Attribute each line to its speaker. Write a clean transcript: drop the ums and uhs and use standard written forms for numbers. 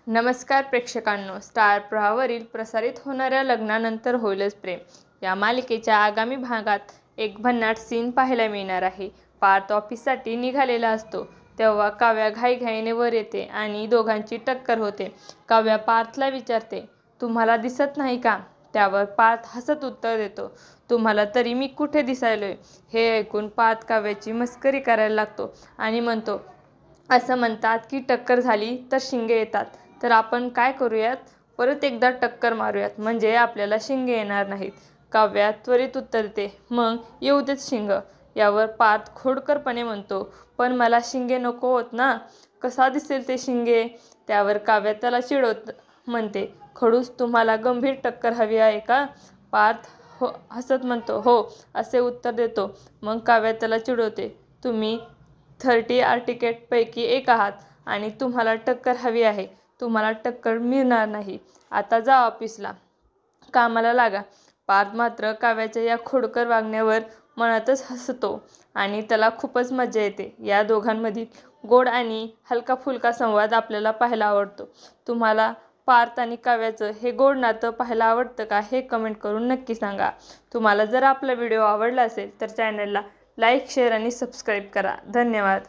Speaker 1: नमस्कार प्रेक्षकांनो, स्टार प्रवाहावरील प्रसारित होणाऱ्या लग्नानंतर होईलच प्रेम या मालिकेच्या आगामी भागात एक भन्नाट सीन पाहायला मिळणार आहे. पार्थ ऑफिससाठी निघालेला असतो तेव्हा काव्या घाईघाईने वर येते आणि दोघांची टक्कर होते. काव्या पार्थला विचारते, तुम्हाला दिसत नाही का? त्यावर पार्थ हसत उत्तर देतो, तुम्हाला तरी मी कुठे दिसायलोय? हे ऐकून पार्थ काव्याची मस्करी करायला लागतो आणि म्हणतो, असं म्हणतात की टक्कर झाली तर शिंगे येतात, तर आपण काय करूयात, परत एकदा टक्कर मारूयात, म्हणजे आपल्याला शिंगे येणार नाहीत. काव्या त्वरित उत्तर देते, मग येऊ देत शिंग. यावर पार्थ खोडकरपणे म्हणतो, पण मला शिंगे नको होत ना, कसा दिसेल ते शिंगे? त्यावर काव्या त्याला चिडवत म्हणते, खडूस, तुम्हाला गंभीर टक्कर हवी आहे का? पार्थ हसत म्हणतो, हो असे उत्तर देतो. मग काव्या त्याला चिडवते, तुम्ही 30 आर्टिकेट पैकी एक आहात आणि तुम्हाला टक्कर हवी आहे. तुम्हाला टक्कर मिळणार नाही. आता जा ऑफिसला, कामाला लागा. पार्थ मात्र काव्याच्या या खोडकर वागण्यावर मनातच हसतो आणि त्याला खूपच मजा येते. या दोघांमधील गोड आणि हलका फुलका संवाद आपल्याला पाहायला आवडतो. तुम्हाला पार्थ आणि काव्याचं हे गोड नातं पाहायला आवडतं का? हे कमेंट करून नक्की सांगा. तुम्हाला जर आपला व्हिडिओ आवडला असेल तर चॅनलला लाईक, शेअर आणि सबस्क्राईब करा. धन्यवाद.